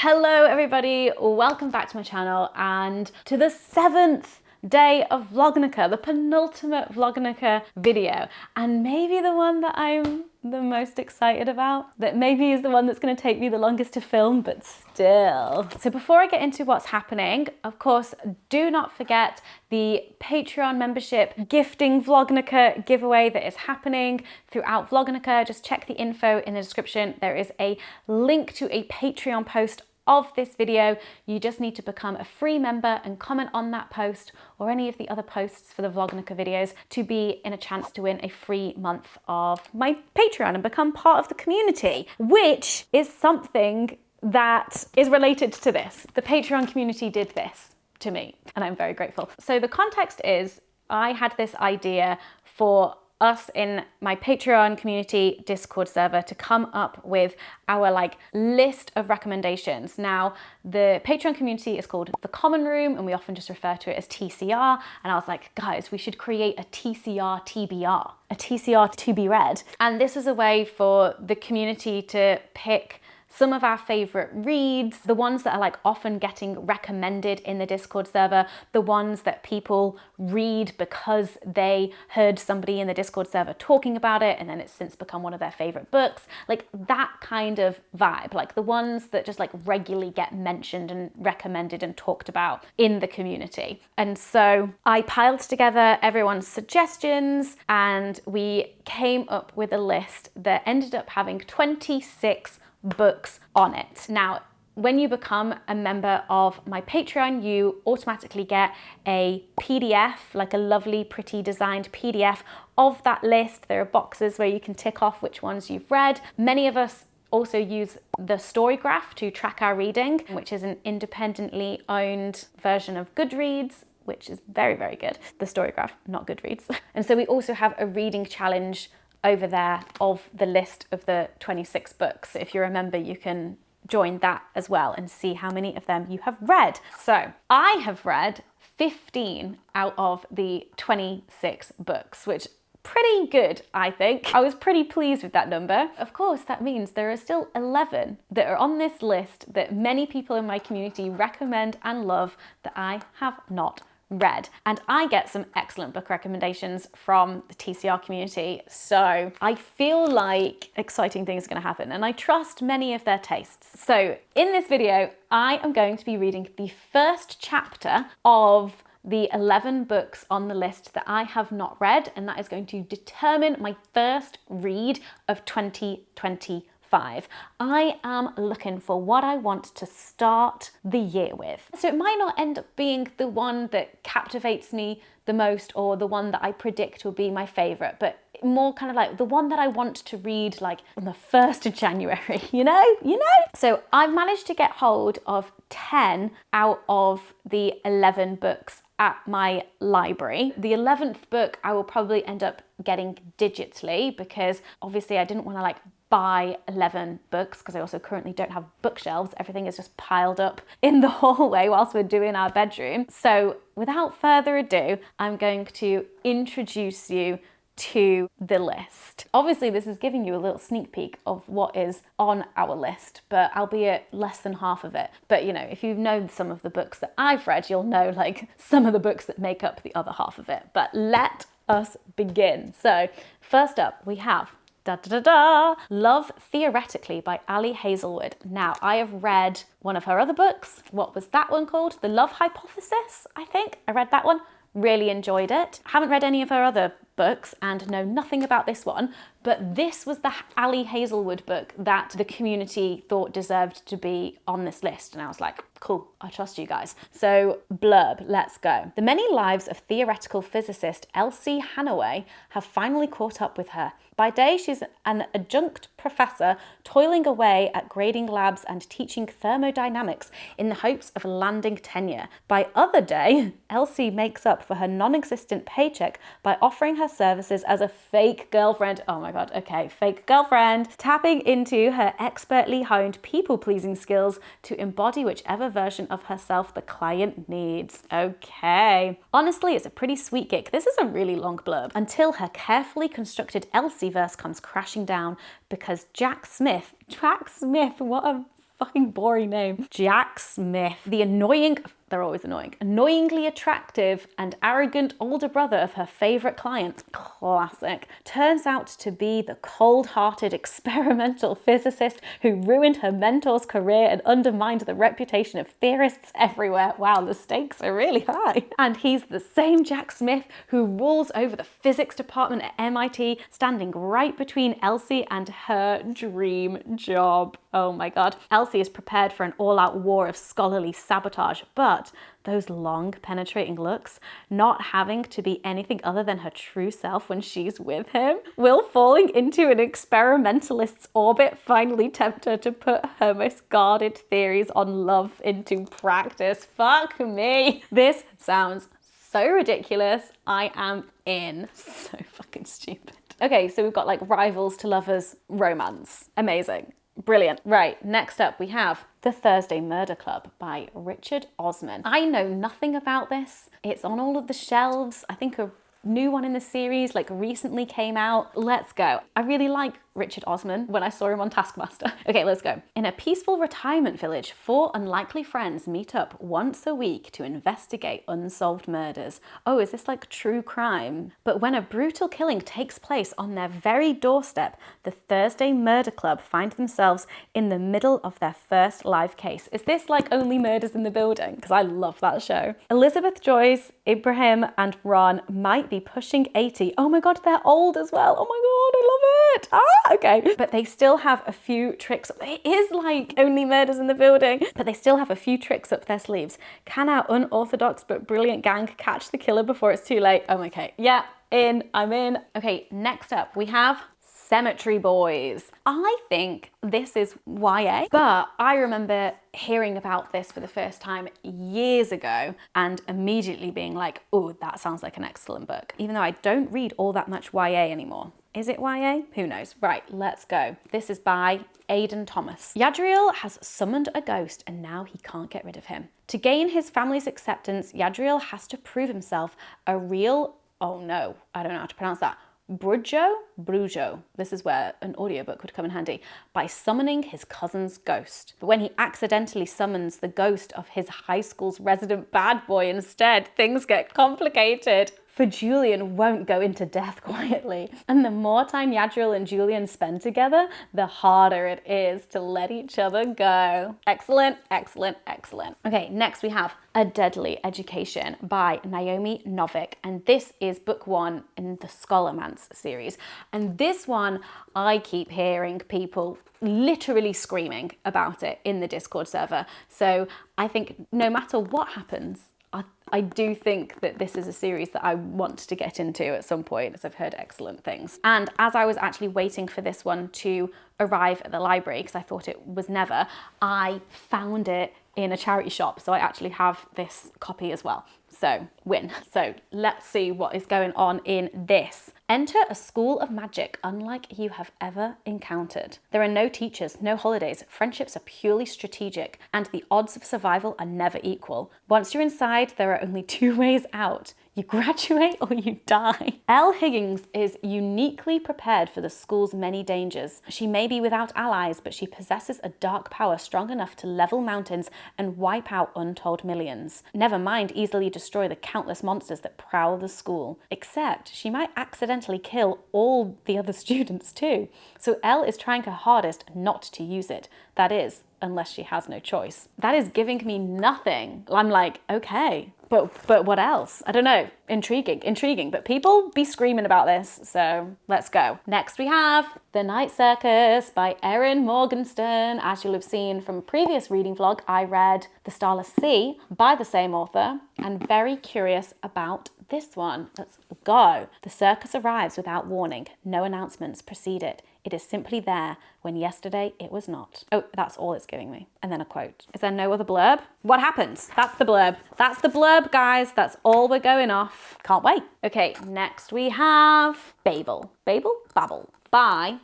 Hello everybody, welcome back to my channel and to the 7th day of Vlognukah, the penultimate Vlognukah video, and maybe the one that I'm the most excited about, that maybe is the one that's going to take me the longest to film, but still. So before I get into what's happening, of course, do not forget the Patreon membership gifting Vlognukah giveaway that is happening throughout Vlognukah. Just check the info in the description. There is a link to a Patreon post of this video. You just need to become a free member and comment on that post or any of the other posts for the Vlognukah videos to be in a chance to win a free month of my Patreon and become part of the community, which is something that is related to this. The Patreon community did this to me and I'm very grateful. So the context is I had this idea for us in my Patreon community Discord server to come up with our list of recommendations. Now, the Patreon community is called the Common Room and we often just refer to it as TCR. And I was like, guys, we should create a TCR TBR, a TCR to be read. And this was a way for the community to pick some of our favorite reads, the ones that are often getting recommended in the Discord server, the ones that people read because they heard somebody in the Discord server talking about it and then it's since become one of their favorite books, that kind of vibe, the ones that just regularly get mentioned and recommended and talked about in the community. And so I piled together everyone's suggestions and we came up with a list that ended up having 26 books on it. Now, when you become a member of my Patreon, you automatically get a PDF, a lovely, pretty designed PDF of that list. There are boxes where you can tick off which ones you've read. Many of us also use the Story Graph to track our reading, which is an independently owned version of Goodreads, which is very, very good. The Story Graph, not Goodreads. And so we also have a reading challenge over there of the list of the 26 books. If you remember, you can join that as well and see how many of them you have read. So I have read 15 out of the 26 books, which pretty good, I think. I was pretty pleased with that number. Of course, that means there are still 11 that are on this list that many people in my community recommend and love that I have not read. And I get some excellent book recommendations from the TCR community. So I feel like exciting things are going to happen and I trust many of their tastes. So in this video, I am going to be reading the first chapter of the 11 books on the list that I have not read, and that is going to determine my first read of 2025. I am looking for what I want to start the year with. So it might not end up being the one that captivates me the most or the one that I predict will be my favorite, but more kind of the one that I want to read on the 1st of January, you know? So I've managed to get hold of 10 out of the 11 books at my library. The 11th book I will probably end up getting digitally because obviously I didn't want to buy 11 books because I also currently don't have bookshelves. Everything is just piled up in the hallway whilst we're doing our bedroom. So without further ado, I'm going to introduce you to the list. Obviously, this is giving you a little sneak peek of what is on our list, but albeit less than half of it. But if you've known some of the books that I've read, you'll know some of the books that make up the other half of it. But let us begin. So first up, we have Love Theoretically by Ali Hazelwood. Now, I have read one of her other books. What was that one called? The Love Hypothesis, I think. I read that one. Really enjoyed it. Haven't read any of her other books and know nothing about this one, but this was the Ali Hazelwood book that the community thought deserved to be on this list. And I was like, cool, I trust you guys. So blurb, let's go. The many lives of theoretical physicist Elsie Hanaway have finally caught up with her. By day, she's an adjunct professor toiling away at grading labs and teaching thermodynamics in the hopes of landing tenure. By other day, Elsie makes up for her non-existent paycheck by offering her services as a fake girlfriend. Oh my God, okay, fake girlfriend. Tapping into her expertly honed people-pleasing skills to embody whichever version of herself the client needs. Okay. Honestly, it's a pretty sweet gig. This is a really long blurb. Until her carefully constructed Elsie verse comes crashing down because Jack Smith, what a fucking boring name. Jack Smith, the they're always annoyingly attractive and arrogant older brother of her favourite client, classic, turns out to be the cold-hearted experimental physicist who ruined her mentor's career and undermined the reputation of theorists everywhere. Wow, the stakes are really high. And he's the same Jack Smith who rules over the physics department at MIT, standing right between Elsie and her dream job. Oh my God. Elsie is prepared for an all-out war of scholarly sabotage, but those long, penetrating looks, not having to be anything other than her true self when she's with him, will falling into an experimentalist's orbit finally tempt her to put her most guarded theories on love into practice. Fuck me. This sounds so ridiculous. I am in. So fucking stupid. Okay, so we've got like rivals to lovers romance. Amazing. Brilliant. Right, next up we have The Thursday Murder Club by Richard Osman. I know nothing about this. It's on all of the shelves. I think a new one in the series like recently came out. Let's go. I really like Richard Osman when I saw him on Taskmaster. Okay, let's go. In a peaceful retirement village, 4 unlikely friends meet up once a week to investigate unsolved murders. Oh, is this like true crime? But when a brutal killing takes place on their very doorstep, the Thursday Murder Club find themselves in the middle of their first live case. Is this like Only Murders in the Building? Because I love that show. Elizabeth Joyce, Ibrahim, and Ron might be pushing 80. Oh my God, they're old as well. Oh my God, I love it. Okay. But they still have a few tricks. It is like Only Murders in the Building, but they still have a few tricks up their sleeves. Can our unorthodox but brilliant gang catch the killer before it's too late? Oh, okay. Yeah, I'm in. Okay, next up we have Cemetery Boys. I think this is YA, but I remember hearing about this for the first time years ago and immediately being like, oh, that sounds like an excellent book, even though I don't read all that much YA anymore. Is it YA? Who knows? Right, let's go. This is by Aidan Thomas. Yadriel has summoned a ghost and now he can't get rid of him. To gain his family's acceptance, Yadriel has to prove himself a real, oh no, I don't know how to pronounce that, Brujo, this is where an audiobook would come in handy, by summoning his cousin's ghost. But when he accidentally summons the ghost of his high school's resident bad boy instead, things get complicated. For Julian won't go into death quietly. And the more time Yadriel and Julian spend together, the harder it is to let each other go. Excellent, excellent, excellent. Okay, next we have A Deadly Education by Naomi Novik. And this is book 1 in the Scholarmance series. And this one, I keep hearing people literally screaming about it in the Discord server. So I think no matter what happens, I do think that this is a series that I want to get into at some point, as I've heard excellent things. And as I was actually waiting for this one to arrive at the library, because I thought it was never, I found it in a charity shop. So I actually have this copy as well. So win. So let's see what is going on in this. Enter a school of magic unlike you have ever encountered. There are no teachers, no holidays, friendships are purely strategic, and the odds of survival are never equal. Once you're inside, there are only 2 ways out. You graduate or you die. Elle Higgins is uniquely prepared for the school's many dangers. She may be without allies, but she possesses a dark power strong enough to level mountains and wipe out untold millions. Never mind easily destroy the countless monsters that prowl the school. Except she might accidentally kill all the other students too. So Elle is trying her hardest not to use it. That is, unless she has no choice. That is giving me nothing. I'm like, okay, but what else? I don't know. Intriguing. But people be screaming about this, so let's go. Next we have The Night Circus by Erin Morgenstern. As you'll have seen from a previous reading vlog, I read The Starless Sea by the same author, and very curious about this one. Let's go. The circus arrives without warning. No announcements precede it. It is simply there when yesterday it was not. Oh, that's all it's giving me. And then a quote. Is there no other blurb? What happens? That's the blurb. That's the blurb, guys. That's all we're going off. Can't wait. Okay, next we have Babel by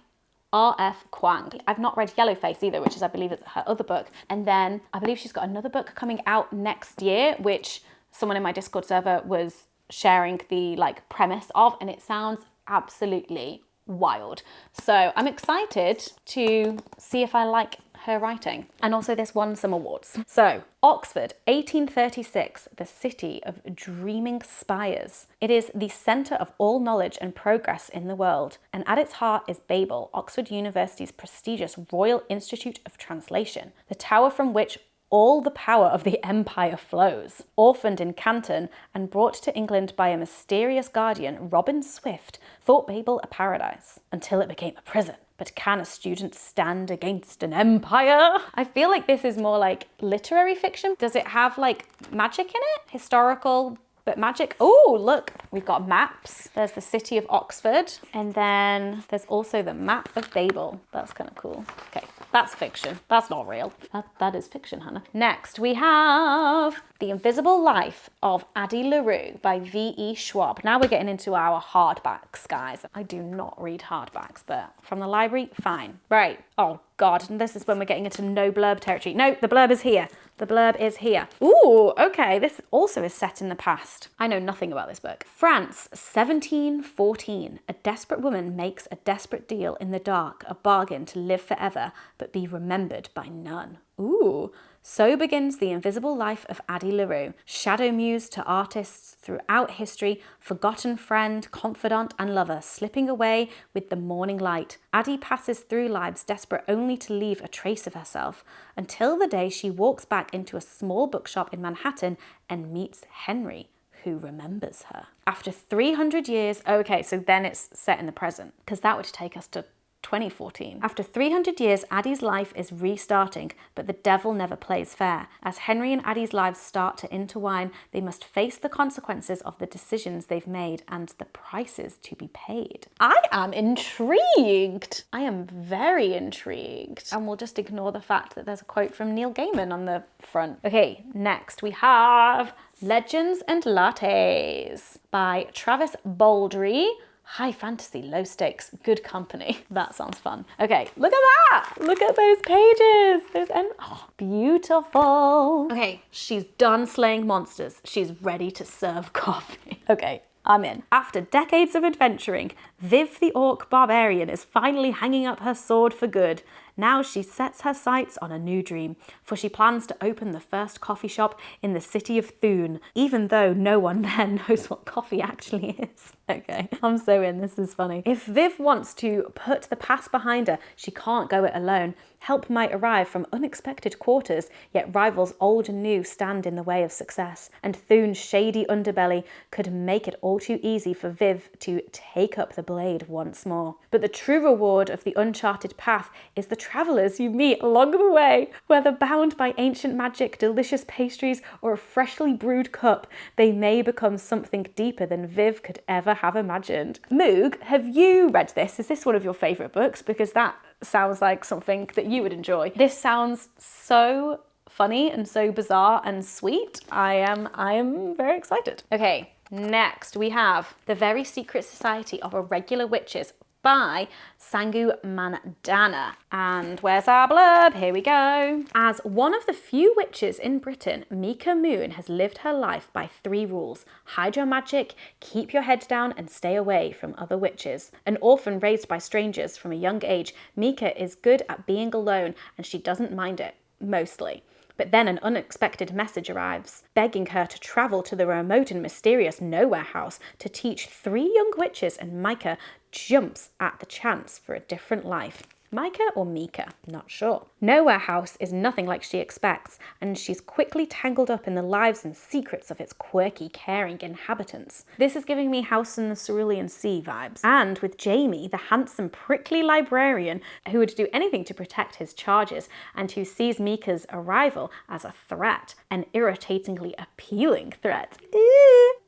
R.F. Kwang. I've not read Yellowface either, which is, I believe, it's her other book. And then I believe she's got another book coming out next year, which someone in my Discord server was sharing the premise of, and it sounds absolutely wild. So I'm excited to see if I like her writing. And also this won some awards. So, Oxford, 1836, the city of dreaming spires. It is the centre of all knowledge and progress in the world, and at its heart is Babel, Oxford University's prestigious Royal Institute of Translation, the tower from which all the power of the empire flows. Orphaned in Canton and brought to England by a mysterious guardian, Robin Swift thought Babel a paradise until it became a prison. But can a student stand against an empire? I feel like this is more like literary fiction. Does it have like magic in it? Historical, but magic. Oh, look, we've got maps. There's the city of Oxford. And then there's also the map of Babel. That's kind of cool. Okay, that's fiction. That's not real. That is fiction, Hannah. Next, we have The Invisible Life of Addie LaRue by V.E. Schwab. Now we're getting into our hardbacks, guys. I do not read hardbacks, but from the library, fine. Right. Oh, God. And this is when we're getting into no blurb territory. No, the blurb is here. The blurb is here. Ooh, okay. This also is set in the past. I know nothing about this book. France, 1714. A desperate woman makes a desperate deal in the dark, a bargain to live forever, but be remembered by none. Ooh. So begins the invisible life of Addie LaRue, shadow muse to artists throughout history, forgotten friend, confidant and lover, slipping away with the morning light. Addie passes through lives desperate only to leave a trace of herself, until the day she walks back into a small bookshop in Manhattan and meets Henry, who remembers her. After 300 years, okay, so then it's set in the present, because that would take us to 2014. After 300 years, Addie's life is restarting, but the devil never plays fair. As Henry and Addie's lives start to intertwine, they must face the consequences of the decisions they've made and the prices to be paid. I am intrigued. I am very intrigued. And we'll just ignore the fact that there's a quote from Neil Gaiman on the front. Okay, next we have Legends and Lattes by Travis Baldry. High fantasy, low stakes, good company. That sounds fun. Okay, look at that. Look at those pages. Oh, beautiful. Okay, she's done slaying monsters. She's ready to serve coffee. Okay, I'm in. After decades of adventuring, Viv the Orc Barbarian is finally hanging up her sword for good. Now she sets her sights on a new dream, for she plans to open the first coffee shop in the city of Thun, even though no one there knows what coffee actually is. Okay, I'm so in, this is funny. If Viv wants to put the past behind her, she can't go it alone. Help might arrive from unexpected quarters, yet rivals old and new stand in the way of success, and Thun's shady underbelly could make it all too easy for Viv to take up the blade once more. But the true reward of the uncharted path is the travellers you meet along the way. Whether bound by ancient magic, delicious pastries, or a freshly brewed cup, they may become something deeper than Viv could ever have imagined. Moog, have you read this? Is this one of your favourite books? Because that sounds like something that you would enjoy. This sounds so funny and so bizarre and sweet. I am very excited. Okay, next we have The Very Secret Society of Irregular Witches by Sangu Mandana. And where's our blurb? Here we go. As one of the few witches in Britain, Mika Moon has lived her life by 3 rules. Hide your magic, keep your head down, and stay away from other witches. An orphan raised by strangers from a young age, Mika is good at being alone, and she doesn't mind it, mostly. But then an unexpected message arrives, begging her to travel to the remote and mysterious Nowhere House to teach 3 young witches, and Micah jumps at the chance for a different life. Micah or Mika? Not sure. Nowhere House is nothing like she expects, and she's quickly tangled up in the lives and secrets of its quirky, caring inhabitants. This is giving me House in the Cerulean Sea vibes. And with Jamie, the handsome, prickly librarian who would do anything to protect his charges and who sees Mika's arrival as a threat, an irritatingly appealing threat.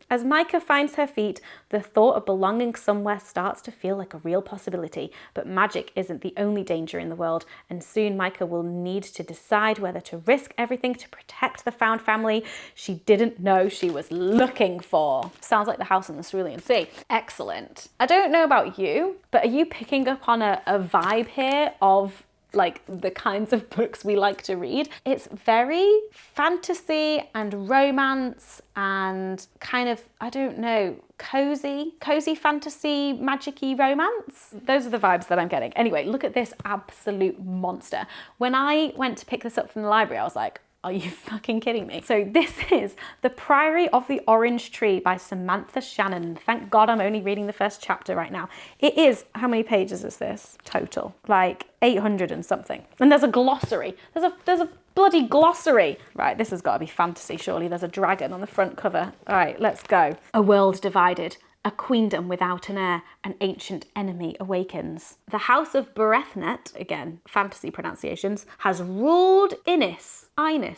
As Micah finds her feet, the thought of belonging somewhere starts to feel like a real possibility, but magic isn't the only danger in the world, and soon Micah will need to decide whether to risk everything to protect the found family she didn't know she was looking for. Sounds like the House in the Cerulean Sea. Excellent. I don't know about you, but are you picking up on a vibe here of like the kinds of books we like to read. It's very fantasy and romance and kind of, I don't know, cozy fantasy, magic-y romance. Those are the vibes that I'm getting. Anyway, look at this absolute monster. When I went to pick this up from the library, I was like, are you fucking kidding me? So this is The Priory of the Orange Tree by Samantha Shannon. Thank God I'm only reading the first chapter right now. It is, how many pages is this total? Like 800 and something. And there's a glossary. There's a bloody glossary. Right, this has got to be fantasy, surely. There's a dragon on the front cover. All right, let's go. A world divided. A queendom without an heir, an ancient enemy awakens. The house of Berethnet, again, fantasy pronunciations, has ruled Innis, I'm gonna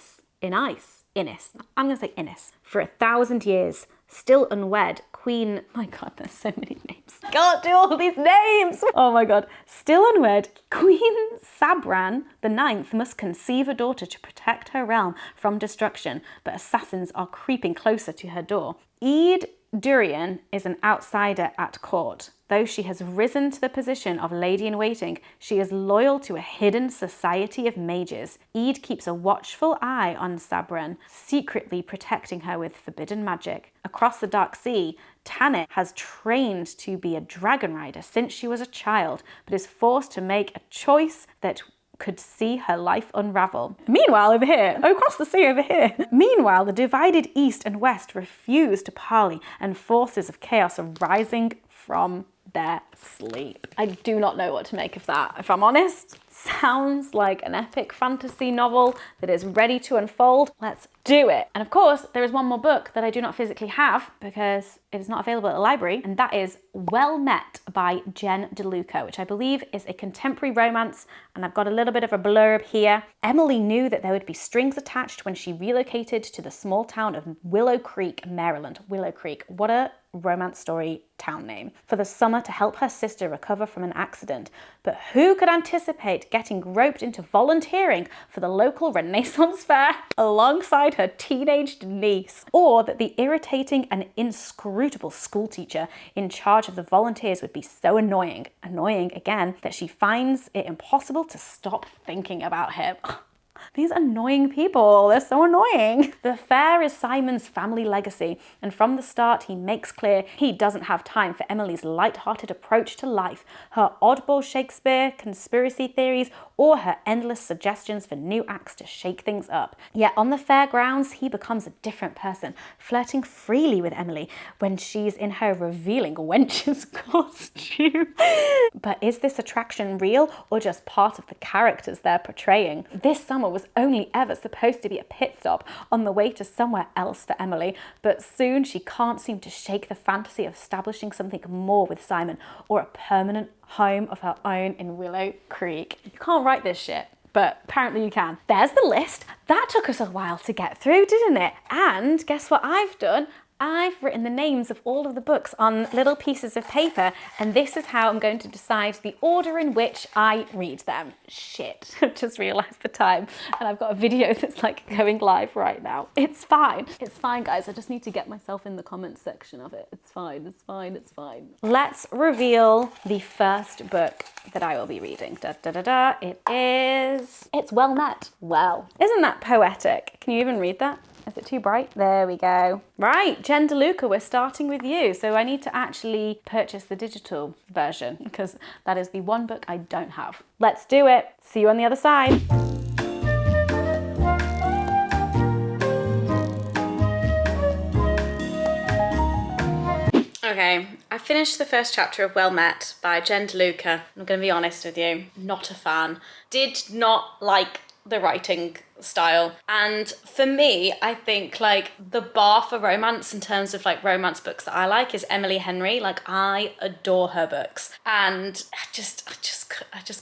say Innis, for 1,000 years. Still unwed, Queen, my God, there's so many names. Can't do all these names. Oh my God. Still unwed, Queen Sabran the Ninth must conceive a daughter to protect her realm from destruction, but assassins are creeping closer to her door. Eid Durian is an outsider at court. Though she has risen to the position of lady-in-waiting, she is loyal to a hidden society of mages. Eid keeps a watchful eye on Sabran, secretly protecting her with forbidden magic. Across the Dark Sea, Tanit has trained to be a dragon rider since she was a child, but is forced to make a choice that could see her life unravel. Meanwhile, over here, across the sea over here. Meanwhile, the divided East and West refuse to parley, and forces of chaos are rising from their sleep. I do not know what to make of that, if I'm honest. Sounds like an epic fantasy novel that is ready to unfold. Let's do it. And of course, there is one more book that I do not physically have because it is not available at the library, and that is Well Met by Jen DeLuca, which I believe is a contemporary romance, and I've got a little bit of a blurb here. Emily knew that there would be strings attached when she relocated to the small town of Willow Creek, Maryland. Willow Creek, what a romance story town name. For the summer to help her sister recover from an accident. But who could anticipate getting roped into volunteering for the local Renaissance fair alongside her teenaged niece? Or that the irritating and inscrutable schoolteacher in charge of the volunteers would be so annoying again, that she finds it impossible to stop thinking about him. These annoying people, they're so annoying. The fair is Simon's family legacy, and from the start he makes clear he doesn't have time for Emily's light-hearted approach to life, her oddball Shakespeare, conspiracy theories, or her endless suggestions for new acts to shake things up. Yet on the fairgrounds, he becomes a different person, flirting freely with Emily when she's in her revealing wench's costume. But is this attraction real or just part of the characters they're portraying? This summer was only ever supposed to be a pit stop on the way to somewhere else for Emily, but soon she can't seem to shake the fantasy of establishing something more with Simon, or a permanent home of her own in Willow Creek. You can't write this shit, but apparently you can. There's the list. That took us a while to get through, didn't it? And guess what I've done? I've written the names of all of the books on little pieces of paper, and this is how I'm going to decide the order in which I read them. Shit, I've just realised the time, and I've got a video that's like going live right now. It's fine, guys. I just need to get myself in the comments section of it. It's fine. Let's reveal the first book that I will be reading. It's Well Met. Well, isn't that poetic? Can you even read that? Is it too bright? There we go. Right, Jen DeLuca, we're starting with you. So I need to actually purchase the digital version because that is the one book I don't have. Let's do it. See you on the other side. Okay, I finished the first chapter of Well Met by Jen DeLuca. I'm going to be honest with you, not a fan. Did not like the writing style, and for me, I think like the bar for romance in terms of like romance books that I like is Emily Henry. Like, I adore her books, and I just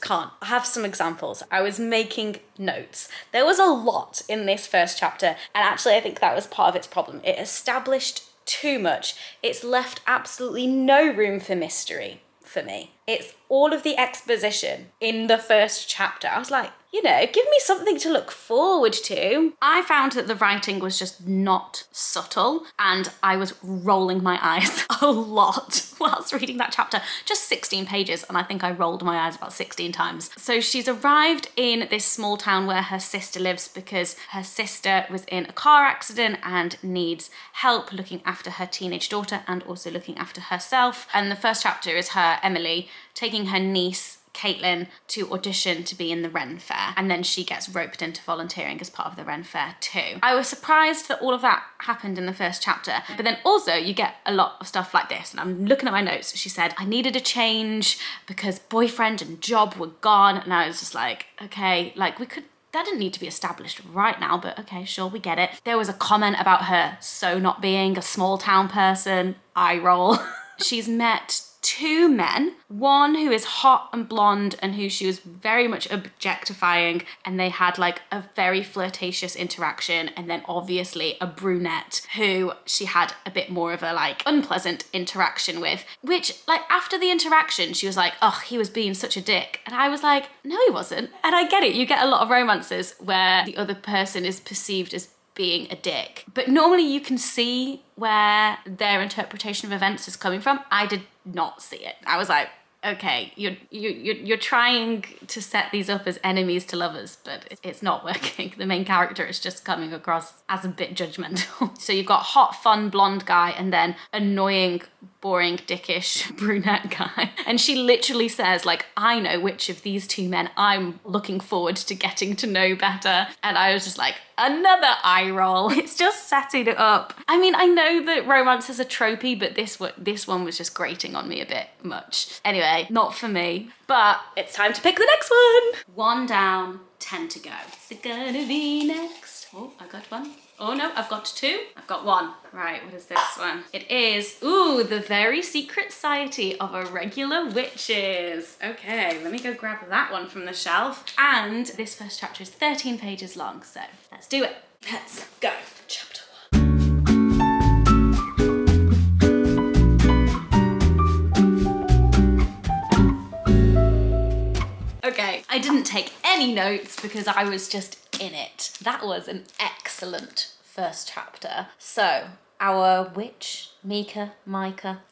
can't. I have some examples. I was making notes. There was a lot in this first chapter, and actually I think that was part of its problem. It established too much. It's left absolutely no room for mystery for me. It's all of the exposition in the first chapter. I was like, you know, give me something to look forward to. I found that the writing was just not subtle, and I was rolling my eyes a lot whilst reading that chapter. Just 16 pages, and I think I rolled my eyes about 16 times. So she's arrived in this small town where her sister lives because her sister was in a car accident and needs help looking after her teenage daughter and also looking after herself. And the first chapter is her, Emily, taking her niece Caitlin to audition to be in the Ren Fair, and then she gets roped into volunteering as part of the Ren Fair too. I was surprised that all of that happened in the first chapter, but then also you get a lot of stuff like this, and I'm looking at my notes. She said, I needed a change because boyfriend and job were gone, and I was just like, okay, like that didn't need to be established right now, but okay, sure, we get it. There was a comment about her so not being a small town person. Eye roll. She's met two men, one who is hot and blonde and who she was very much objectifying, and they had like a very flirtatious interaction, and then obviously a brunette who she had a bit more of a like unpleasant interaction with, which like after the interaction she was like, oh, he was being such a dick, and I was like, no he wasn't. And I get it, you get a lot of romances where the other person is perceived as being a dick, but normally you can see where their interpretation of events is coming from. I did not see it. I was like, okay, you're trying to set these up as enemies to lovers, but it's not working. The main character is just coming across as a bit judgmental. So you've got hot, fun, blonde guy, and then annoying, boring, dickish brunette guy. And she literally says, like, I know which of these two men I'm looking forward to getting to know better. And I was just like, another eye roll. It's just setting it up. I mean, I know that romances are tropey, but this one was just grating on me a bit much. Anyway, not for me. But it's time to pick the next one. 1 down, 10 to go. What's it gonna be next? Oh, I got one. Oh no, I've got 2. I've got 1. Right, what is this one? It is, ooh, The Very Secret Society of Irregular Witches. Okay, let me go grab that one from the shelf. And this first chapter is 13 pages long, so let's do it. Let's go. Chapter 1. Okay, I didn't take any notes because I was just in it. That was an excellent first chapter. So, our witch, Micah,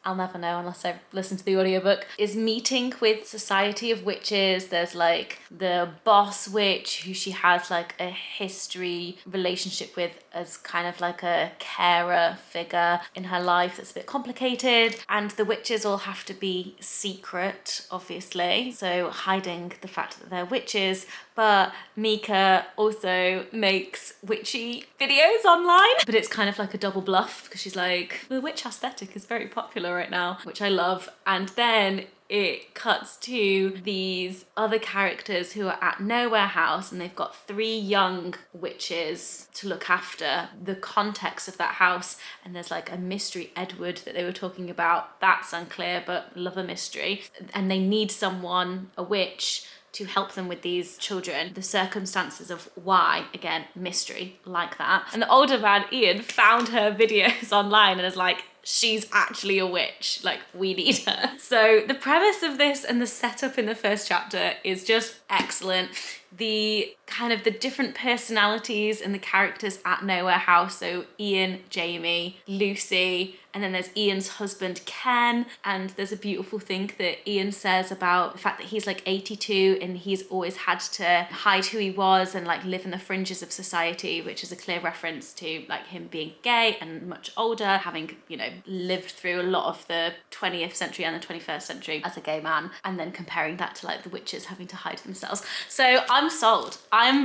I'll never know unless I listen to the audiobook, is meeting with Society of Witches. There's like the boss witch who she has like a history relationship with as kind of like a carer figure in her life that's a bit complicated, and the witches all have to be secret, obviously, so hiding the fact that they're witches. But Micah also makes witchy videos online, but it's kind of like a double bluff because she's like, the witch aesthetic is very popular right now, which I love. And then it cuts to these other characters who are at Nowhere House, and they've got 3 young witches to look after the context of that house. And there's like a mystery Edward that they were talking about. That's unclear, but love a mystery. And they need someone, a witch, to help them with these children. The circumstances of why, again, mystery, like that. And the older man, Ian, found her videos online and is like, she's actually a witch, like, we need her. So the premise of this and the setup in the first chapter is just excellent. The kind of the different personalities and the characters at Nowhere House, so Ian, Jamie, Lucy, and then there's Ian's husband, Ken, and there's a beautiful thing that Ian says about the fact that he's like 82 and he's always had to hide who he was and like live in the fringes of society, which is a clear reference to like him being gay and much older, having, you know, lived through a lot of the 20th century and the 21st century as a gay man, and then comparing that to like the witches having to hide themselves. So I'm sold.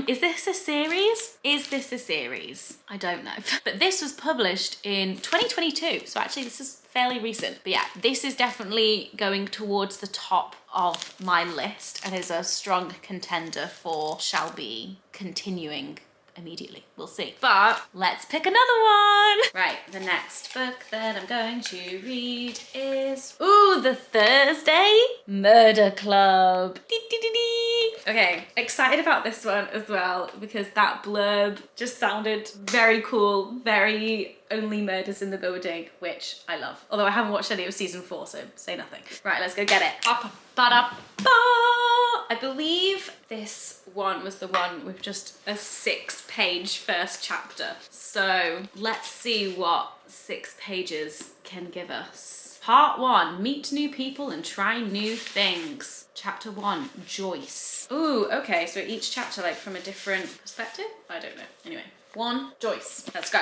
Is this a series? Is this a series? I don't know. But this was published in 2022, so actually this is fairly recent. But yeah, this is definitely going towards the top of my list and is a strong contender for shall be continuing immediately. We'll see. But let's pick another one. Right, the next book that I'm going to read is, ooh, The Thursday Murder Club. Okay, excited about this one as well because that blurb just sounded very cool, very only murders in the building, which I love. Although I haven't watched any of season 4, so say nothing. Right, let's go get it. I believe this one was the one with just a 6-page first chapter. So let's see what 6 pages can give us. Part 1, meet new people and try new things. Chapter 1, Joyce. Ooh, okay, so each chapter like from a different perspective? I don't know. Anyway, 1, Joyce. Let's go.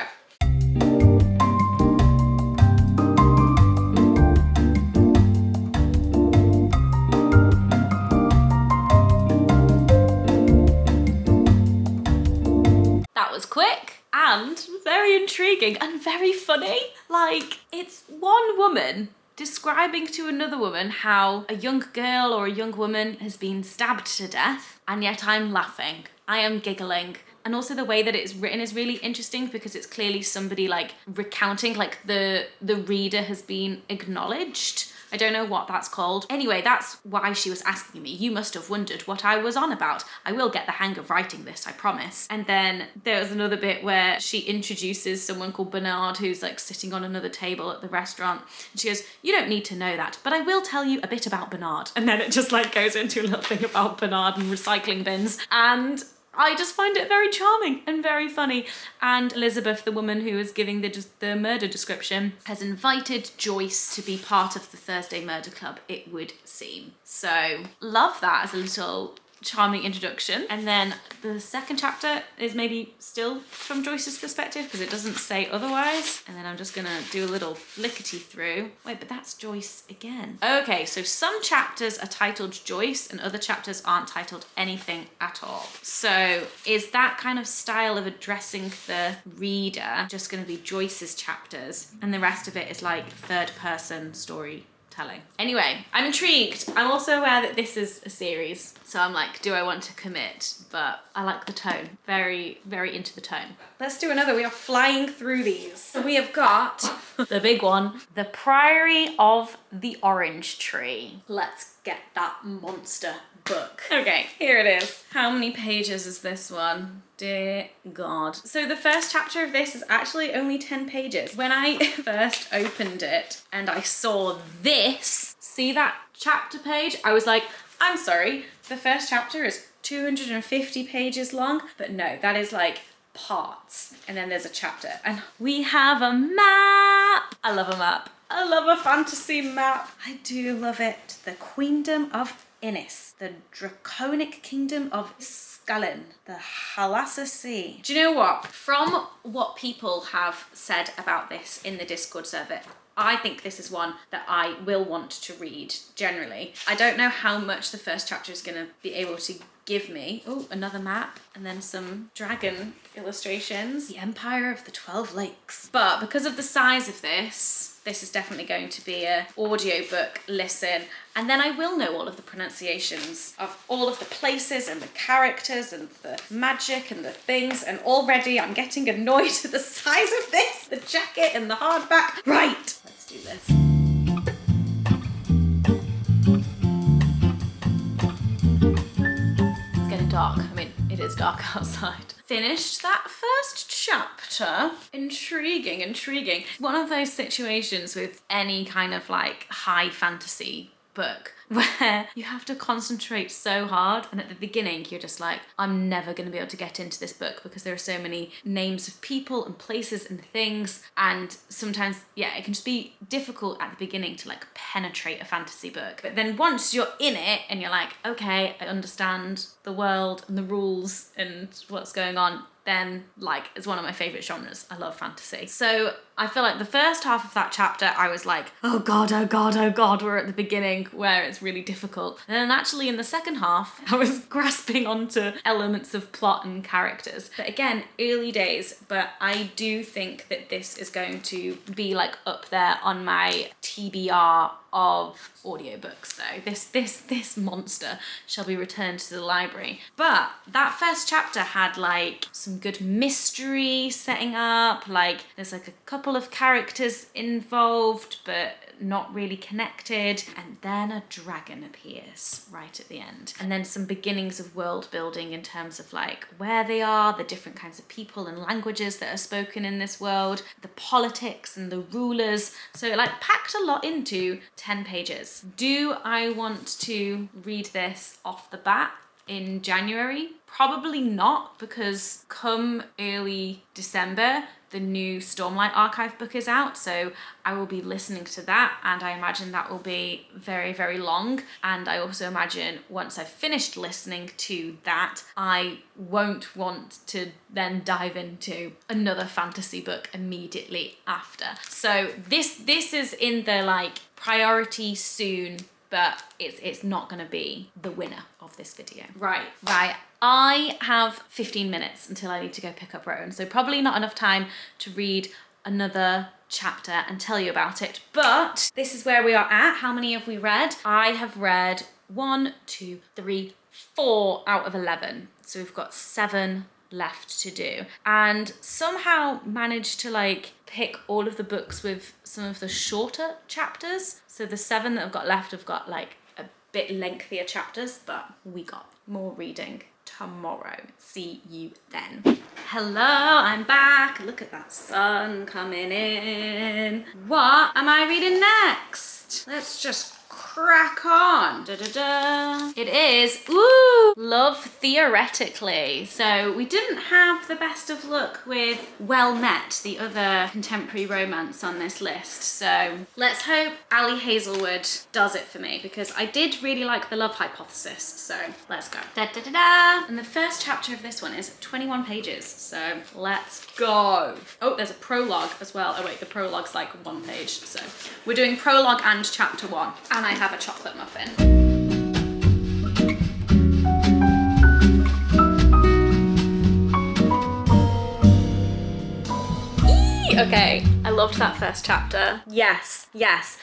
That was quick and very intriguing and very funny. Like, it's one woman describing to another woman how a young girl or a young woman has been stabbed to death, and yet I'm laughing. I am giggling. And also the way that it's written is really interesting because it's clearly somebody like recounting, like the reader has been acknowledged. I don't know what that's called. Anyway, that's why she was asking me. You must have wondered what I was on about. I will get the hang of writing this, I promise. And then there was another bit where she introduces someone called Bernard who's like sitting on another table at the restaurant. And she goes, you don't need to know that, but I will tell you a bit about Bernard. And then it just like goes into a little thing about Bernard and recycling bins. And I just find it very charming and very funny. And Elizabeth, the woman who is giving the murder description, has invited Joyce to be part of the Thursday Murder Club, it would seem. So love that as a little charming introduction. And then the second chapter is maybe still from Joyce's perspective because it doesn't say otherwise. And then I'm just gonna do a little flickety through. Wait, but that's Joyce again. Okay, so some chapters are titled Joyce and other chapters aren't titled anything at all. So is that kind of style of addressing the reader just gonna be Joyce's chapters and the rest of it is like third person story? Anyway, I'm intrigued. I'm also aware that this is a series, so I'm like, do I want to commit? But I like the tone. Very, very into the tone. Let's do another. We are flying through these. So we have got the big one, The Priory of the Orange Tree. Let's get that monster book. Okay, here it is. How many pages is this one? Dear God. So the first chapter of this is actually only 10 pages. When I first opened it and I saw this, see that chapter page? I was like, I'm sorry, the first chapter is 250 pages long, but no, that is like parts. And then there's a chapter and we have a map. I love a map. I love a fantasy map. I do love it. The Queendom of Innis, the Draconic Kingdom of Scullin, the Halassa Sea. Do you know what? From what people have said about this in the Discord server, I think this is one that I will want to read generally. I don't know how much the first chapter is going to be able to give me. Oh, another map and then some dragon illustrations. The Empire of the 12 Lakes. But because of the size of this is definitely going to be a audiobook listen. And then I will know all of the pronunciations of all of the places and the characters and the magic and the things. And already I'm getting annoyed at the size of this, the jacket and the hardback. Right, let's do this. It's getting dark. I mean, it is dark outside. Finished that first chapter. Intriguing, intriguing. One of those situations with any kind of like high fantasy book where you have to concentrate so hard and at the beginning you're just like, I'm never going to be able to get into this book because there are so many names of people and places and things, and sometimes yeah, it can just be difficult at the beginning to like penetrate a fantasy book. But then once you're in it and you're like, okay, I understand the world and the rules and what's going on, then like it's one of my favorite genres. I love fantasy. So I feel like the first half of that chapter I was like, oh God, oh God, oh God, we're at the beginning where it's really difficult. And then actually in the second half I was grasping onto elements of plot and characters. But again, early days, but I do think that this is going to be like up there on my TBR of audiobooks though. This monster shall be returned to the library. But that first chapter had like some good mystery setting up, like there's like a couple of characters involved, but not really connected. And then a dragon appears right at the end. And then some beginnings of world building in terms of like where they are, the different kinds of people and languages that are spoken in this world, the politics and the rulers. So it like packed a lot into 10 pages. Do I want to read this off the bat in January? Probably not, because come early December, the new Stormlight Archive book is out, so I will be listening to that, and I imagine that will be very, very long. And I also imagine once I've finished listening to that, I won't want to then dive into another fantasy book immediately after. So this is in the like priority soon, but it's not gonna be the winner of this video. Right. I have 15 minutes until I need to go pick up Rowan, so probably not enough time to read another chapter and tell you about it, but this is where we are at. How many have we read? I have read 1, 2, 3, 4 out of 11. So we've got 7 left to do, and somehow managed to like pick all of the books with some of the shorter chapters. So the 7 that I've got left have got like a bit lengthier chapters, but we got more reading tomorrow. See you then. Hello, I'm back. Look at that sun coming in. What am I reading next? Let's just crack on. It is, Love Theoretically. So we didn't have the best of luck with Well Met, the other contemporary romance on this list. So let's hope Ali Hazelwood does it for me, because I did really like The Love Hypothesis. So let's go. And the first chapter of this one is 21 pages. So let's go. Oh, there's a prologue as well. Oh wait, the prologue's like 1 page. So we're doing prologue and chapter 1. And I have a chocolate muffin. Okay, I loved that first chapter. Yes.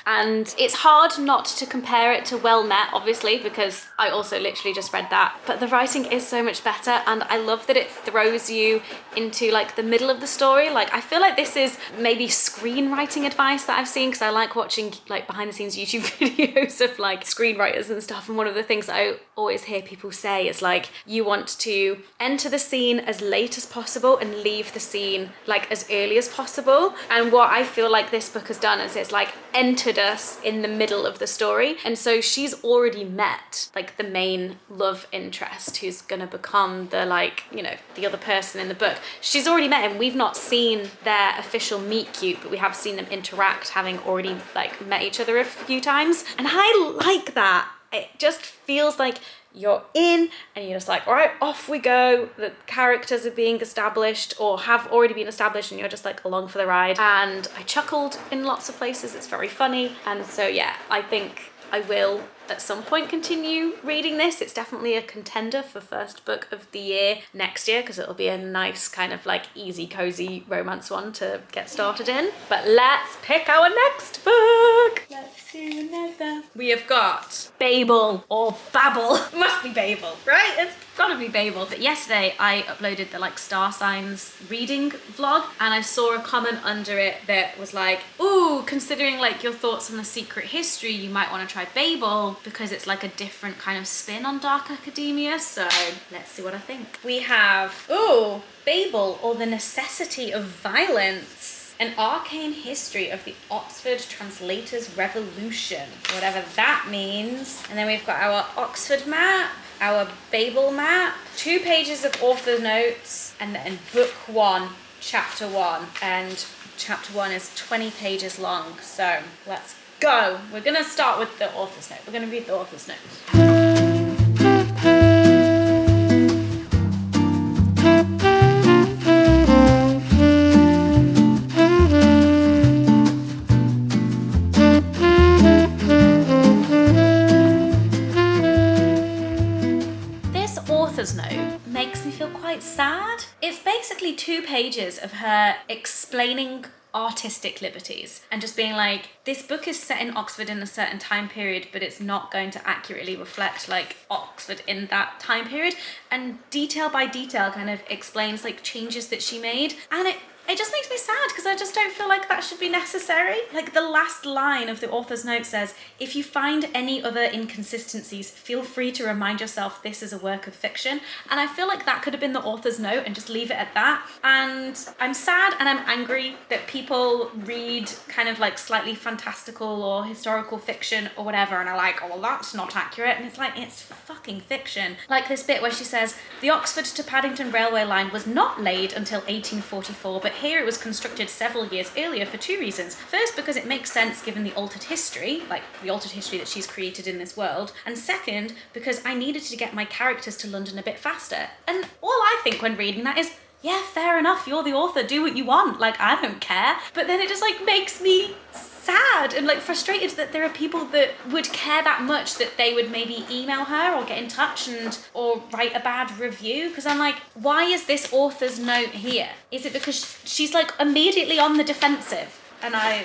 And it's hard not to compare it to Well Met, obviously, because I also literally just read that. But the writing is so much better, and I love that it throws you into like the middle of the story. Like, I feel like this is maybe screenwriting advice that I've seen, because I like watching like behind the scenes YouTube videos of like screenwriters and stuff. And one of the things that I always hear people say is like, you want to enter the scene as late as possible and leave the scene like as early as possible. And what I feel like this book has done is it's like entered us in the middle of the story. And so she's already met like the main love interest who's gonna become the like, you know, the other person in the book. She's already met him. We've not seen their official meet cute, but we have seen them interact, having already like met each other a few times. And I like that. It just feels like you're in and you're just like, all right, off we go. The characters are being established or have already been established, and you're just like along for the ride. And I chuckled in lots of places. It's very funny. And so yeah, I think I will at some point continue reading this. It's definitely a contender for first book of the year next year, because it'll be a nice kind of like easy cozy romance one to get started in. But let's pick our next book. Let's do another. We have got Babel or Babel. Must be Babel, right? It's gotta be Babel. But yesterday I uploaded the like star signs reading vlog, and I saw a comment under it that was like, ooh, considering like your thoughts on The Secret History, you might want to try Babel, because it's like a different kind of spin on dark academia. So let's see what I think. We have, ooh, Babel or The Necessity of Violence, an arcane history of the Oxford Translators Revolution, whatever that means. And then we've got our Oxford map, our Babel map, 2 pages of author notes, and then book 1, chapter 1. And chapter 1 is 20 pages long. So let's go. We're gonna start with the author's note. We're gonna read the author's note. This author's note makes me feel quite sad. It's basically 2 pages of her explaining artistic liberties and just being like, this book is set in Oxford in a certain time period, but it's not going to accurately reflect like Oxford in that time period, and detail by detail kind of explains like changes that she made. And it just makes me sad, because I just don't feel like that should be necessary. Like the last line of the author's note says, if you find any other inconsistencies, feel free to remind yourself this is a work of fiction. And I feel like that could have been the author's note and just leave it at that. And I'm sad and I'm angry that people read kind of like slightly fantastical or historical fiction or whatever and are like, oh, well, that's not accurate. And it's like, it's fucking fiction. Like this bit where she says, the Oxford to Paddington railway line was not laid until 1844, but here it was constructed several years earlier for two reasons. First, because it makes sense given the altered history, like the altered history that she's created in this world. And second, because I needed to get my characters to London a bit faster. And all I think when reading that is, yeah, fair enough, you're the author, do what you want, like I don't care. But then it just like makes me sad and like frustrated that there are people that would care that much that they would maybe email her or get in touch or write a bad review, because I'm like, why is this author's note here? Is it because she's like immediately on the defensive? And I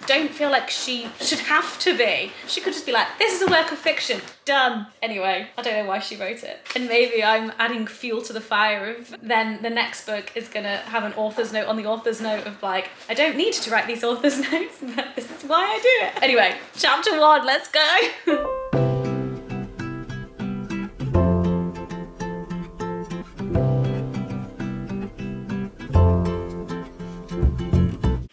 don't feel like she should have to be. She could just be like, this is a work of fiction, done. Anyway, I don't know why she wrote it. And maybe I'm adding fuel to the fire of then the next book is gonna have an author's note on the author's note of like, I don't need to write these author's notes, but this is why I do it. Anyway, chapter 1, let's go.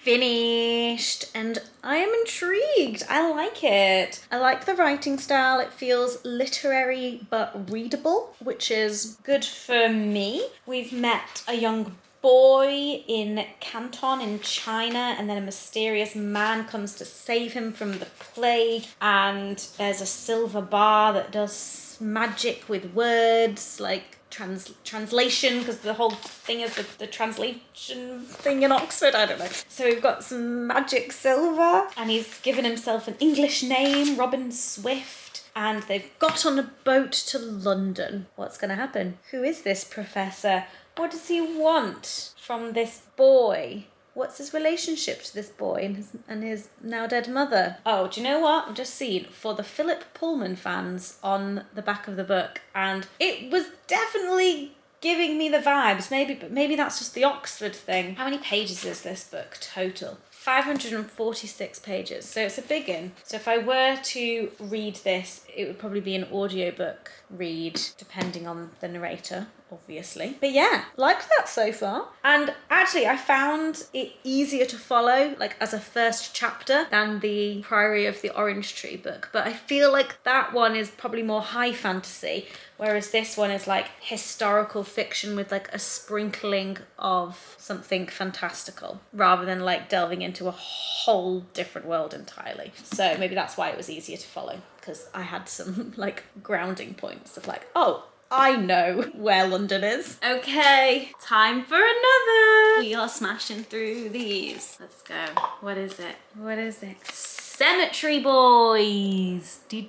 Finished, and I am intrigued. I like it. I like the writing style. It feels literary but readable, which is good for me. We've met a young boy in Canton in China, and then a mysterious man comes to save him from the plague, and there's a silver bar that does magic with words, like translation, because the whole thing is the translation thing in Oxford, I don't know. So we've got some magic silver, and he's given himself an English name, Robin Swift, and they've got on a boat to London. What's going to happen? Who is this professor? What does he want from this boy? What's his relationship to this boy and his now dead mother? Oh, do you know what? I've just seen for the Philip Pullman fans on the back of the book, and it was definitely giving me the vibes. Maybe that's just the Oxford thing. How many pages is this book total? 546 pages, so it's a big one. So if I were to read this, it would probably be an audiobook read, depending on the narrator, obviously. But yeah, like that so far. And actually, I found it easier to follow, like as a first chapter, than the Priory of the Orange Tree book. But I feel like that one is probably more high fantasy, whereas this one is like historical fiction with like a sprinkling of something fantastical, rather than like delving into a whole different world entirely. So maybe that's why it was easier to follow, because I had some like grounding points of like, oh, I know where London is. Okay, time for another. We are smashing through these. Let's go. What is it? What is it? Cemetery Boys. Do.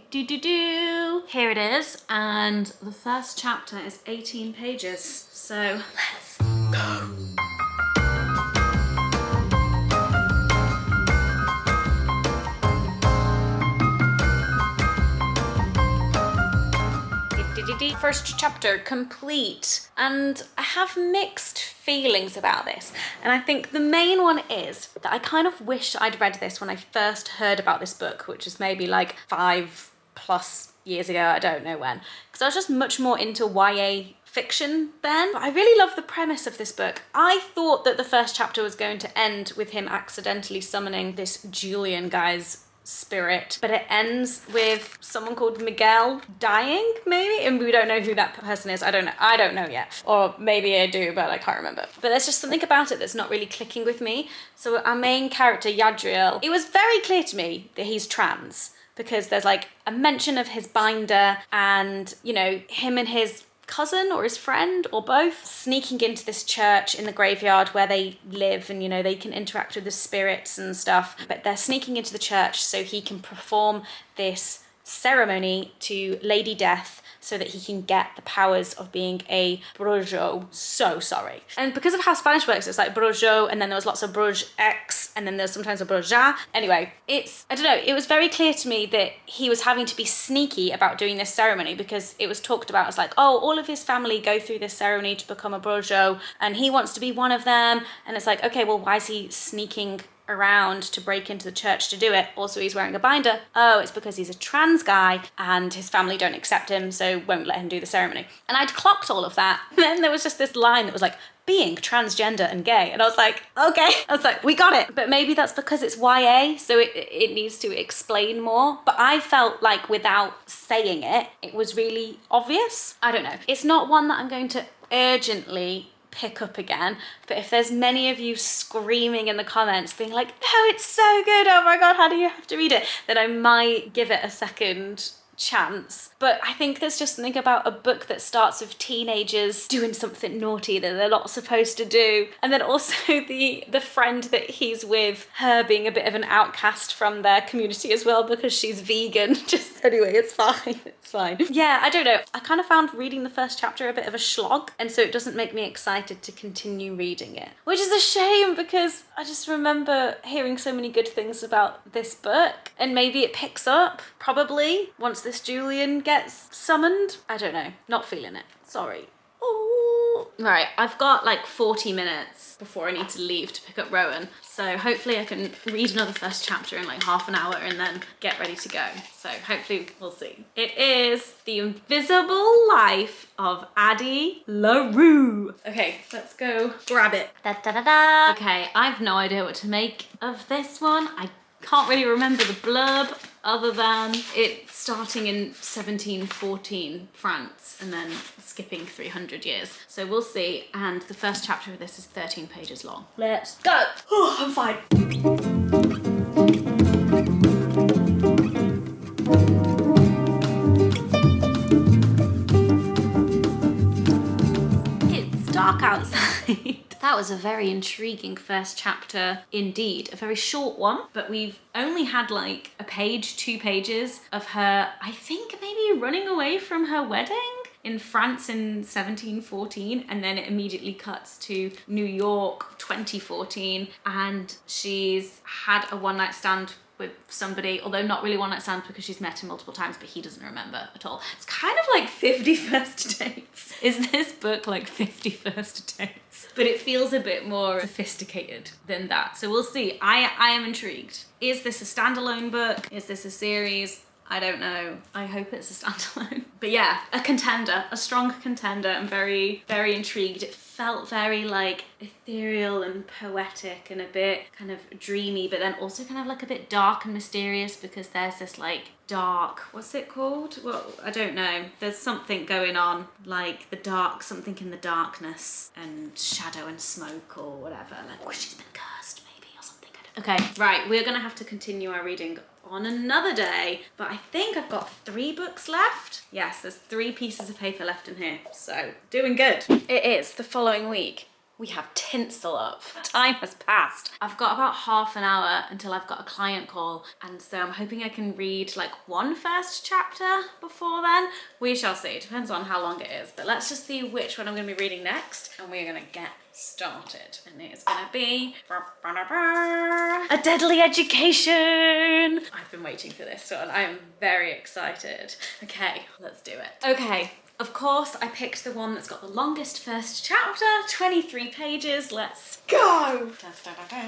Here it is. And the first chapter is 18 pages. So let's go. First chapter complete, and I have mixed feelings about this, and I think the main one is that I kind of wish I'd read this when I first heard about this book, which is maybe like 5+ years ago, I don't know when, because I was just much more into YA fiction then. But I really love the premise of this book. I thought that the first chapter was going to end with him accidentally summoning this Julian guy's spirit, but it ends with someone called Miguel dying, maybe, and we don't know who that person is. I don't know yet, or maybe I do, but I can't remember. But there's just something about it that's not really clicking with me. So our main character, Yadriel, it was very clear to me that he's trans, because there's like a mention of his binder, and you know, him and his cousin or his friend or both sneaking into this church in the graveyard where they live, and you know, they can interact with the spirits and stuff, but they're sneaking into the church so he can perform this ceremony to Lady Death, so that he can get the powers of being a brujo. So sorry. And because of how Spanish works, it's like brujo, and then there was lots of bruj X, and then there's sometimes a bruja. Anyway, I don't know, it was very clear to me that he was having to be sneaky about doing this ceremony, because it was talked about as like, oh, all of his family go through this ceremony to become a brujo, and he wants to be one of them. And it's like, okay, well, why is he sneaking around to break into the church to do it? Also, he's wearing a binder. Oh, it's because he's a trans guy and his family don't accept him, so won't let him do the ceremony. And I'd clocked all of that. And then there was just this line that was like, being transgender and gay. And I was like, okay. I was like, we got it. But maybe that's because it's YA, so it needs to explain more. But I felt like without saying it, it was really obvious. I don't know. It's not one that I'm going to urgently pick up again, but if there's many of you screaming in the comments being like, no, it's so good, oh my god, how do you have to read it, then I might give it a second chance. But I think there's just something about a book that starts with teenagers doing something naughty that they're not supposed to do, and then also the friend that he's with, her being a bit of an outcast from their community as well because she's vegan. Just anyway, it's fine. It's fine. Yeah, I don't know. I kind of found reading the first chapter a bit of a slog, and so it doesn't make me excited to continue reading it, which is a shame because I just remember hearing so many good things about this book, and maybe it picks up probably once this Julian gets summoned. I don't know. Not feeling it. Sorry. Ooh. Right, I've got like 40 minutes before I need to leave to pick up Rowan. So hopefully I can read another first chapter in like half an hour and then get ready to go. So hopefully we'll see. It is The Invisible Life of Addie LaRue. Okay, let's go grab it. Da, da, da, da. Okay, I've no idea what to make of this one. I can't really remember the blurb other than it starting in 1714 France and then skipping 300 years. So we'll see. And the first chapter of this is 13 pages long. Let's go. Oh, I'm fine. It's dark outside. That was a very intriguing first chapter indeed. A very short one, but we've only had like a page, 2 pages of her, I think maybe running away from her wedding in France in 1714, and then it immediately cuts to New York 2014, and she's had a one-night stand with somebody, although not really one night stand because she's met him multiple times, but he doesn't remember at all. It's kind of like 50 First Dates. Is this book like 50 First Dates? But it feels a bit more sophisticated than that. So we'll see. I am intrigued. Is this a standalone book? Is this a series? I don't know. I hope it's a standalone. But yeah, a contender, a strong contender. I'm very, very intrigued. It felt very like ethereal and poetic and a bit kind of dreamy, but then also kind of like a bit dark and mysterious because there's this like dark, what's it called? Well, I don't know. There's something going on, like the dark, something in the darkness and shadow and smoke or whatever. Like, oh, she's been cursed maybe or something. I don't know. Okay, right. We're gonna have to continue our reading on another day, but I think I've got 3 books left. Yes, there's 3 pieces of paper left in here, so doing good. It is the following week. We have tinsel up. Time has passed. I've got about half an hour until I've got a client call, and so I'm hoping I can read like 1 first chapter before then. We shall see. It depends on how long it is, but let's just see which one I'm going to be reading next, and we're going to get started. And it is going to be A Deadly Education. I've been waiting for this one. I am very excited. Okay, let's do it. Okay. Of course, I picked the one that's got the longest first chapter, 23 pages. Let's go! Da, da, da, da.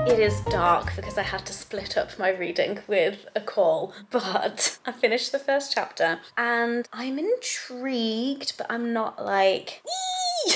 It is dark because I had to split up my reading with a call, but I finished the first chapter and I'm intrigued, but I'm not like,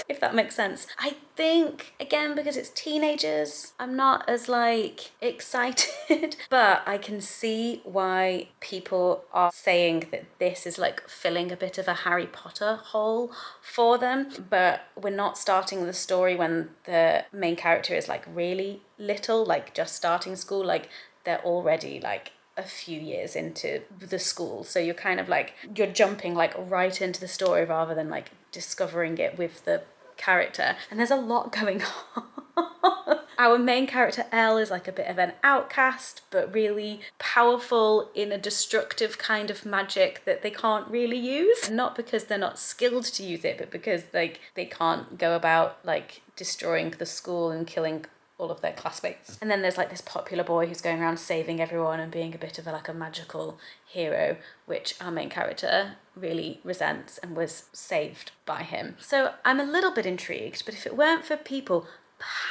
if that makes sense. I think, again, because it's teenagers, I'm not as like excited, but I can see why people are saying that this is like filling a bit of a Harry Potter hole for them, but we're not starting the story when the main character is like really little, like just starting school. Like they're already like a few years into the school, so you're kind of like, you're jumping like right into the story rather than like discovering it with the character, and there's a lot going on. Our main character Elle is like a bit of an outcast, but really powerful in a destructive kind of magic that they can't really use. Not because they're not skilled to use it, but because like they can't go about like destroying the school and killing all of their classmates. And then there's like this popular boy who's going around saving everyone and being a bit of like a magical hero, which our main character really resents and was saved by him. So I'm a little bit intrigued, but if it weren't for people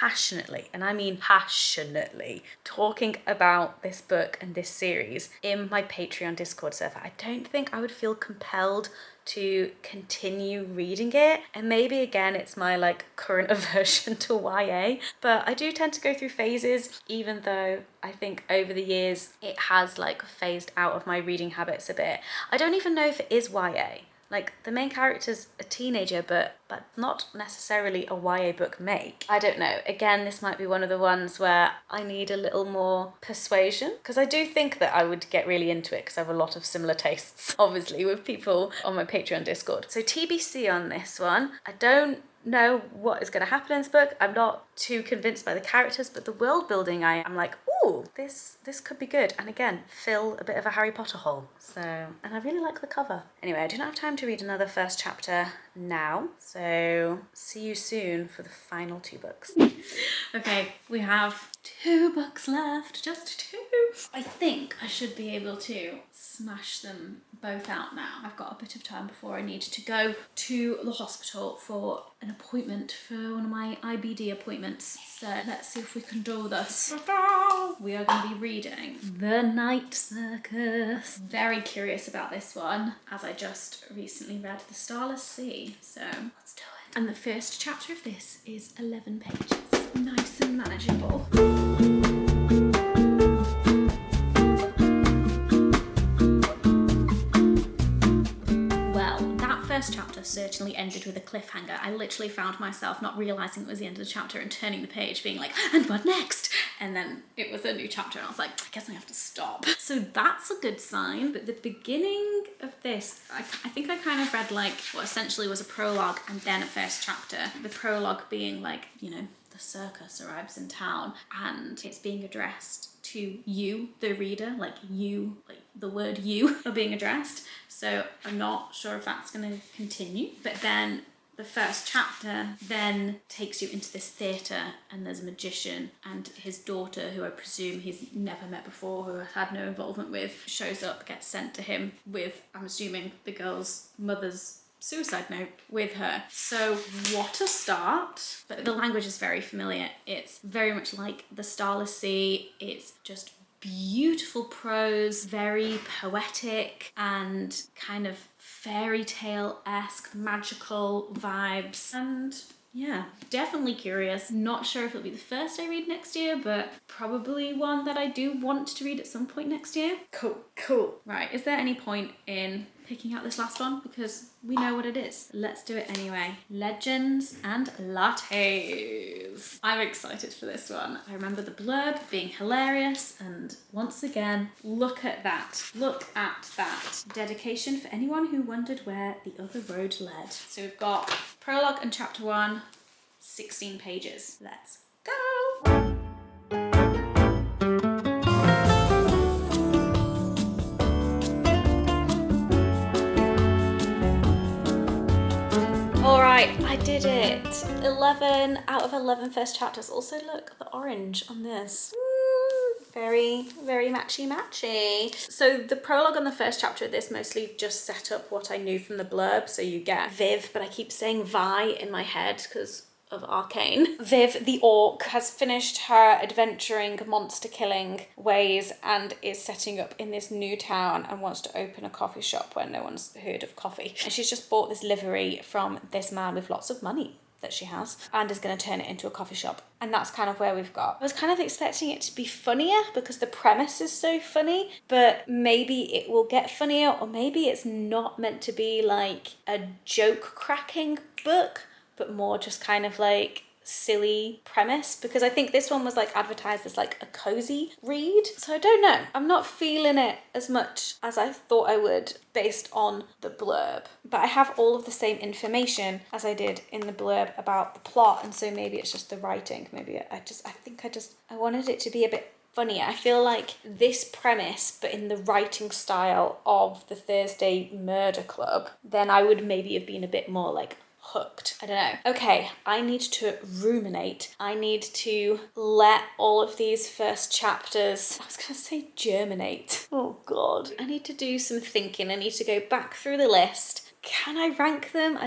passionately, and I mean passionately, talking about this book and this series in my Patreon Discord server, I don't think I would feel compelled to continue reading it. And maybe again it's my like current aversion to YA, but I do tend to go through phases, even though I think over the years it has like phased out of my reading habits a bit. I don't even know if it is YA. Like, the main character's a teenager, but not necessarily a YA book make. I don't know. Again, this might be one of the ones where I need a little more persuasion, because I do think that I would get really into it because I have a lot of similar tastes, obviously, with people on my Patreon Discord. So TBC on this one. I don't know what is going to happen in this book. I'm not too convinced by the characters, but the world building, I'm like, ooh, this could be good. And again, fill a bit of a Harry Potter hole. So, and I really like the cover. Anyway, I do not have time to read another first chapter now, so see you soon for the final 2 books. Okay, we have 2 books left, just 2. I think I should be able to smash them both out now. I've got a bit of time before I need to go to the hospital for an appointment for one of my IBD appointments. So let's see if we can do this. We are going to be reading The Night Circus. Very curious about this one, as I just recently read The Starless Sea. So let's do it. And the first chapter of this is 11 pages. Nice and manageable. First chapter certainly ended with a cliffhanger. I literally found myself not realising it was the end of the chapter and turning the page being like, and what next? And then it was a new chapter and I was like, I guess I have to stop. So that's a good sign. But the beginning of this, I think I kind of read like what essentially was a prologue and then a first chapter. The prologue being like, you know, the circus arrives in town and it's being addressed to you, the reader, like you, like the word you are being addressed. So I'm not sure if that's going to continue. But then the first chapter then takes you into this theatre and there's a magician and his daughter, who I presume he's never met before, who has had no involvement with, shows up, gets sent to him with, I'm assuming, the girl's mother's suicide note with her. So what a start. But the language is very familiar. It's very much like The Starless Sea. It's just beautiful prose, very poetic and kind of fairy tale-esque, magical vibes. And yeah, definitely curious. Not sure if it'll be the first I read next year, but probably one that I do want to read at some point next year. Cool. Right, is there any point in picking out this last one? Because we know what it is. Let's do it anyway. Legends and Lattes. I'm excited for this one. I remember the blurb being hilarious, and once again, look at that. Look at that. Dedication for anyone who wondered where the other road led. So we've got prologue and chapter 1, 16 pages. Let's go! Alright, I did it. 11 out of 11 first chapters. Also, look, the orange on this. Very, very matchy. So the prologue on the first chapter of this mostly just set up what I knew from the blurb. So you get Viv, but I keep saying Vi in my head because of Arcane. Viv, the orc, has finished her adventuring, monster-killing ways and is setting up in this new town and wants to open a coffee shop where no one's heard of coffee. And she's just bought this livery from this man with lots of money that she has and is going to turn it into a coffee shop. And that's kind of where we've got. I was kind of expecting it to be funnier because the premise is so funny, but maybe it will get funnier, or maybe it's not meant to be like a joke cracking book, but more just kind of like silly premise, because I think this one was like advertised as like a cozy read. So I don't know. I'm not feeling it as much as I thought I would based on the blurb. But I have all of the same information as I did in the blurb about the plot, and so maybe it's just the writing. Maybe I wanted it to be a bit funnier. I feel like this premise, but in the writing style of the Thursday Murder Club, then I would maybe have been a bit more like hooked. I don't know. Okay, I need to ruminate. I need to let all of these first chapters, I was gonna say germinate. Oh God. I need to do some thinking. I need to go back through the list. Can I rank them?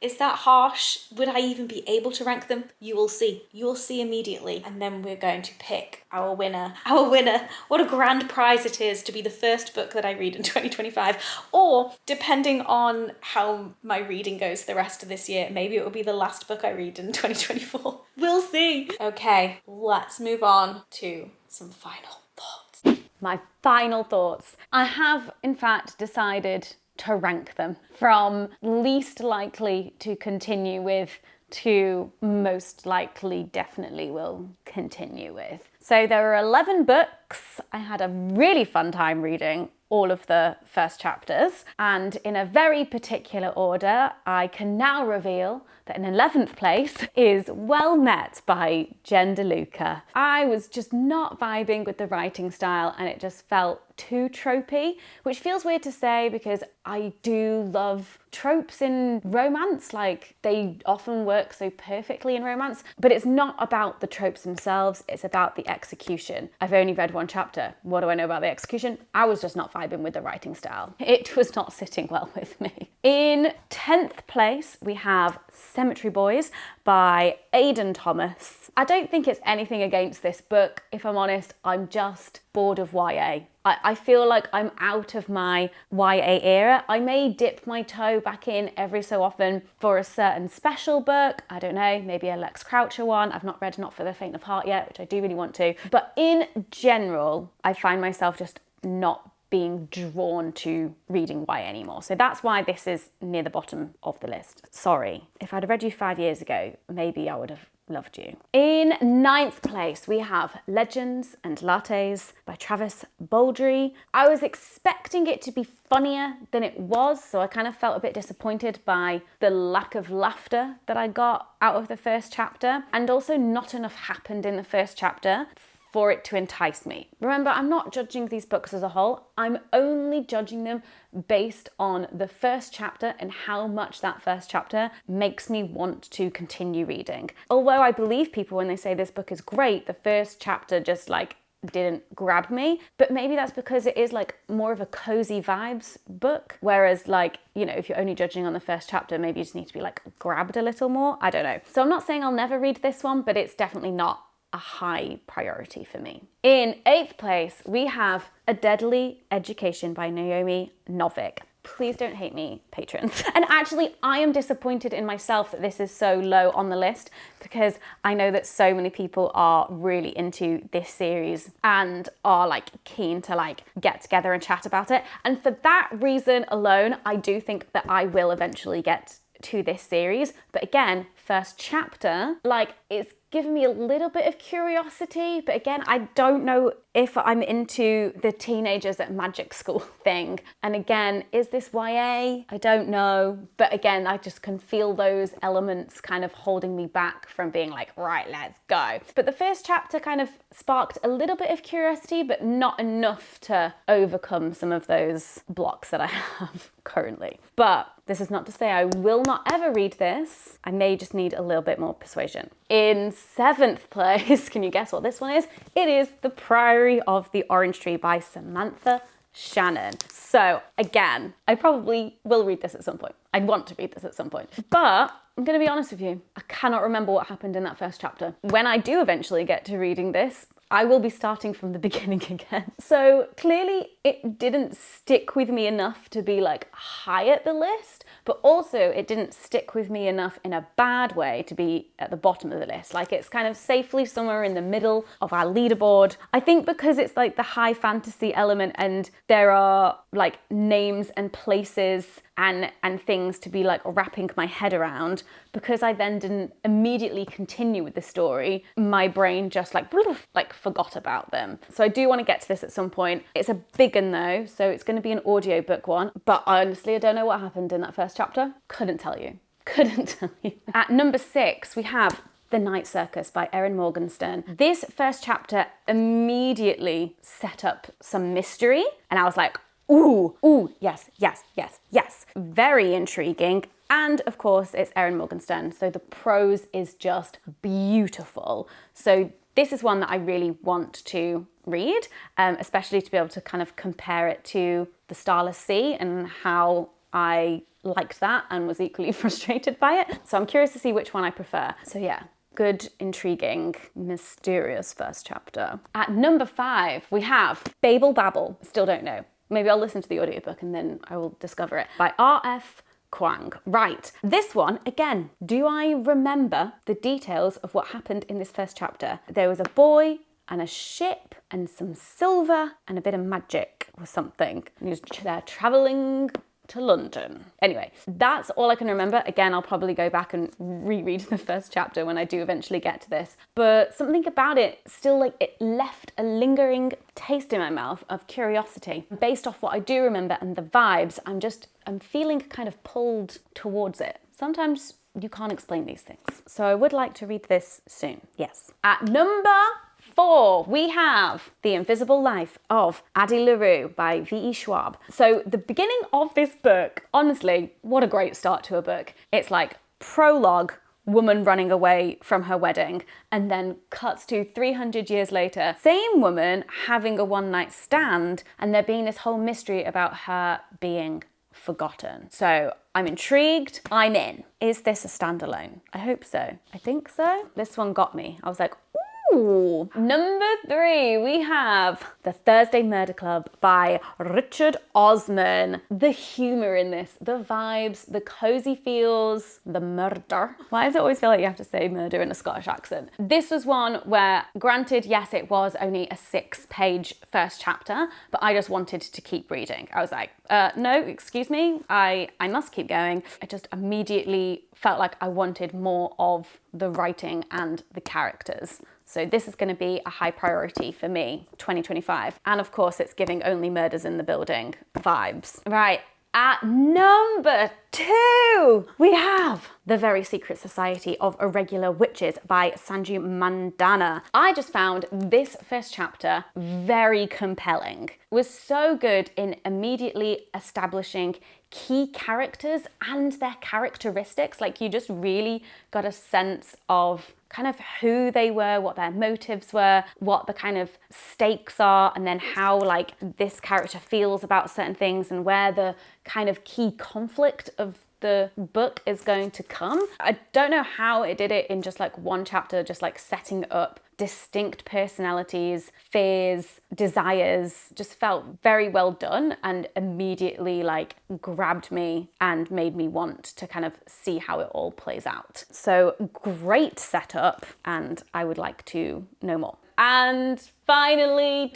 Is that harsh? Would I even be able to rank them? You will see. You will see immediately. And then we're going to pick our winner. Our winner. What a grand prize it is to be the first book that I read in 2025. Or, depending on how my reading goes the rest of this year, maybe it will be the last book I read in 2024. We'll see. Okay, let's move on to some final thoughts. My final thoughts. I have, in fact, decided to rank them from least likely to continue with to most likely definitely will continue with. So there are 11 books. I had a really fun time reading all of the first chapters, and in a very particular order, I can now reveal that in 11th place is Well Met by Vlognukah. I was just not vibing with the writing style, and it just felt too tropey, which feels weird to say because I do love tropes in romance. Like, they often work so perfectly in romance, but it's not about the tropes themselves, it's about the execution. I've only read one chapter. What do I know about the execution? I was just not vibing with the writing style. It was not sitting well with me. In 10th place, we have Cemetery Boys by Aidan Thomas. I don't think it's anything against this book. If I'm honest, I'm just bored of YA. I feel like I'm out of my YA era. I may dip my toe back in every so often for a certain special book. I don't know, maybe a Lex Croucher one. I've not read Not for the Faint of Heart yet, which I do really want to. But in general, I find myself just not being drawn to reading YA anymore. So that's why this is near the bottom of the list. Sorry. If I'd read you 5 years ago, maybe I would have loved you. In 9th place, we have Legends and Lattes by Travis Baldry. I was expecting it to be funnier than it was, so I kind of felt a bit disappointed by the lack of laughter that I got out of the first chapter, and also not enough happened in the first chapter for it to entice me. Remember, I'm not judging these books as a whole. I'm only judging them based on the first chapter and how much that first chapter makes me want to continue reading. Although I believe people when they say this book is great, the first chapter just like didn't grab me. But maybe that's because it is like more of a cozy vibes book. Whereas like, you know, if you're only judging on the first chapter, maybe you just need to be like grabbed a little more. I don't know. So I'm not saying I'll never read this one, but it's definitely not a high priority for me. In 8th place, we have A Deadly Education by Naomi Novik. Please don't hate me, patrons. And actually, I am disappointed in myself that this is so low on the list, because I know that so many people are really into this series and are like keen to like get together and chat about it. And for that reason alone, I do think that I will eventually get to this series. But again, first chapter, like, it's given me a little bit of curiosity, but again, I don't know if I'm into the teenagers at magic school thing. And again, is this YA? I don't know. But again, I just can feel those elements kind of holding me back from being like, right, let's go. But the first chapter kind of sparked a little bit of curiosity, but not enough to overcome some of those blocks that I have currently. But this is not to say I will not ever read this. I may just need a little bit more persuasion. In 7th place, can you guess what this one is? It is The Priory of the Orange Tree by Samantha Shannon. So again, I probably will read this at some point. I'd want to read this at some point. But I'm going to be honest with you, I cannot remember what happened in that first chapter. When I do eventually get to reading this, I will be starting from the beginning again. So clearly it didn't stick with me enough to be like high at the list, but also it didn't stick with me enough in a bad way to be at the bottom of the list. Like it's kind of safely somewhere in the middle of our leaderboard. I think because it's like the high fantasy element and there are like names and places and things to be like wrapping my head around, because I then didn't immediately continue with the story, my brain just like forgot about them. So I do want to get to this at some point. It's a big one though, so it's going to be an audiobook one, but honestly I don't know what happened in that first chapter. Couldn't tell you. At number 6 we have The Night Circus by Erin Morgenstern. This first chapter immediately set up some mystery and I was like, ooh, yes. Very intriguing. And of course, it's Erin Morgenstern, so the prose is just beautiful. So this is one that I really want to read, especially to be able to kind of compare it to The Starless Sea and how I liked that and was equally frustrated by it. So I'm curious to see which one I prefer. So yeah. Good, intriguing, mysterious first chapter. At number 5, we have Babel. Still don't know. Maybe I'll listen to the audiobook and then I will discover it. By R.F. Kuang. Right, this one, again, do I remember the details of what happened in this first chapter? There was a boy and a ship and some silver and a bit of magic or something. And he was there traveling to London. Anyway, that's all I can remember. Again, I'll probably go back and reread the first chapter when I do eventually get to this. But something about it still, like, it left a lingering taste in my mouth of curiosity. Based off what I do remember and the vibes, I'm feeling kind of pulled towards it. Sometimes you can't explain these things. So I would like to read this soon. Yes. At number 4, we have The Invisible Life of Addie LaRue by V.E. Schwab. So the beginning of this book, honestly, what a great start to a book. It's like prologue, woman running away from her wedding, and then cuts to 300 years later, same woman having a one-night stand, and there being this whole mystery about her being forgotten. So I'm intrigued. I'm in. Is this a standalone? I hope so. I think so. This one got me. I was like, ooh. Number 3, we have The Thursday Murder Club by Richard Osman. The humor in this, the vibes, the cozy feels, the murder. Why does it always feel like you have to say murder in a Scottish accent? This was one where, granted, yes, it was only a 6-page first chapter, but I just wanted to keep reading. I was like, no, excuse me, I must keep going. I just immediately felt like I wanted more of the writing and the characters. So this is going to be a high priority for me, 2025. And of course, it's giving only murders in the building vibes. Right, at number 2, we have The Very Secret Society of Irregular Witches by Sanju Mandana. I just found this first chapter very compelling. It was so good in immediately establishing key characters and their characteristics. Like, you just really got a sense of kind of who they were, what their motives were, what the kind of stakes are, and then how like this character feels about certain things and where the kind of key conflict of the book is going to come. I don't know how it did it in just like one chapter, just like setting up distinct personalities, fears, desires. Just felt very well done and immediately like grabbed me and made me want to kind of see how it all plays out. So great setup, and I would like to know more. And finally,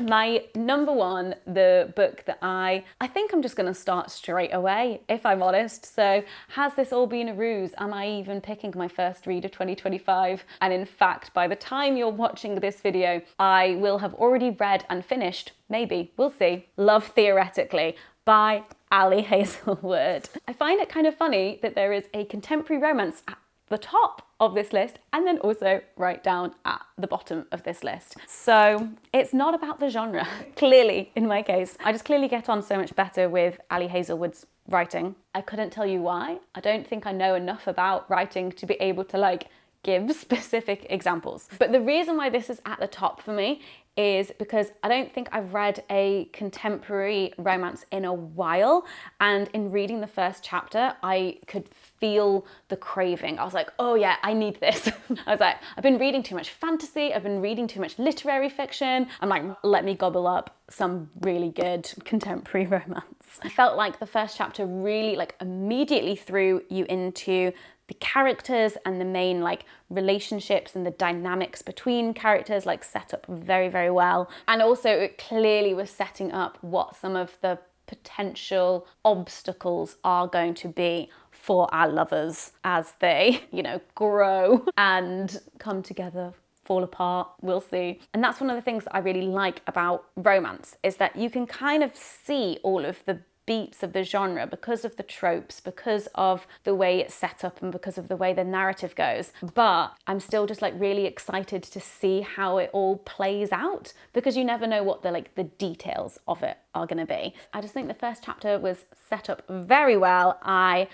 my number 1, the book that I think I'm just going to start straight away, if I'm honest. So has this all been a ruse? Am I even picking my first read of 2025? And in fact, by the time you're watching this video, I will have already read and finished, maybe, we'll see, Love Theoretically by Ali Hazelwood. I find it kind of funny that there is a contemporary romance at the top of this list and then also right down at the bottom of this list. So it's not about the genre, clearly, in my case. I just clearly get on so much better with Ali Hazelwood's writing. I couldn't tell you why. I don't think I know enough about writing to be able to like give specific examples. But the reason why this is at the top for me is because I don't think I've read a contemporary romance in a while, and in reading the first chapter I could feel the craving. I was like, oh yeah, I need this. I was like, I've been reading too much fantasy, I've been reading too much literary fiction. I'm like, let me gobble up some really good contemporary romance. I felt like the first chapter really like immediately threw you into the characters and the main like relationships and the dynamics between characters, like set up very, very well. And also it clearly was setting up what some of the potential obstacles are going to be for our lovers as they, you know, grow and come together, fall apart, we'll see. And that's one of the things that I really like about romance, is that you can kind of see all of the beats of the genre because of the tropes, because of the way it's set up and because of the way the narrative goes. But I'm still just like really excited to see how it all plays out, because you never know what the details of it are going to be. I just think the first chapter was set up very well. I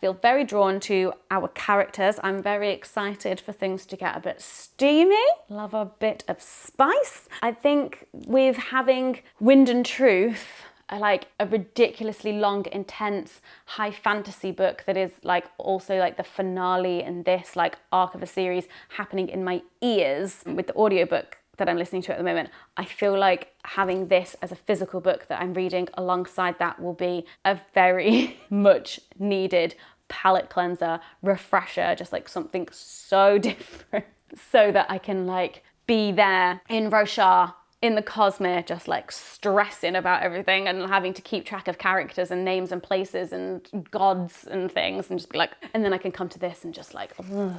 feel very drawn to our characters. I'm very excited for things to get a bit steamy. Love a bit of spice. I think with having Wind and Truth, like a ridiculously long, intense, high fantasy book that is like also like the finale in this like arc of a series happening in my ears with the audiobook that I'm listening to at the moment, I feel like having this as a physical book that I'm reading alongside that will be a very much needed palate cleanser, refresher, just like something so different, so that I can like be there in Roshar, in the Cosmere, just like stressing about everything and having to keep track of characters and names and places and gods and things, and just be like, and then I can come to this and just like,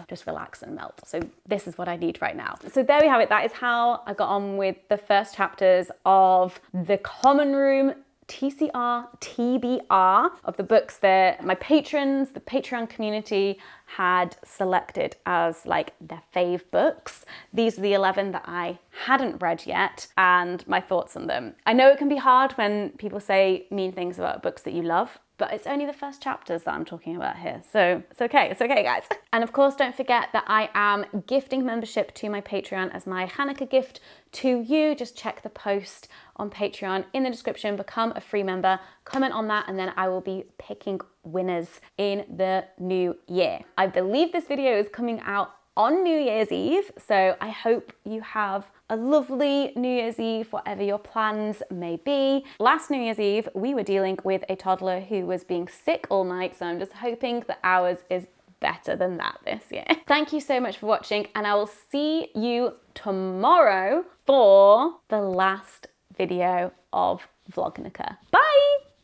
just relax and melt. So this is what I need right now. So there we have it. That is how I got on with the first chapters of The Common Room TCR, TBR, of the books that my patrons, the Patreon community, had selected as like their fave books. These are the 11 that I hadn't read yet and my thoughts on them. I know it can be hard when people say mean things about books that you love, but it's only the first chapters that I'm talking about here. So it's okay guys. And of course, don't forget that I am gifting membership to my Patreon as my Hanukkah gift to you. Just check the post on Patreon in the description, become a free member, comment on that, and then I will be picking winners in the new year. I believe this video is coming out on New Year's Eve, so I hope you have a lovely New Year's Eve, whatever your plans may be. Last New Year's Eve, we were dealing with a toddler who was being sick all night, so I'm just hoping that ours is better than that this year. Thank you so much for watching, and I will see you tomorrow for the last video of Vlognukah. Bye!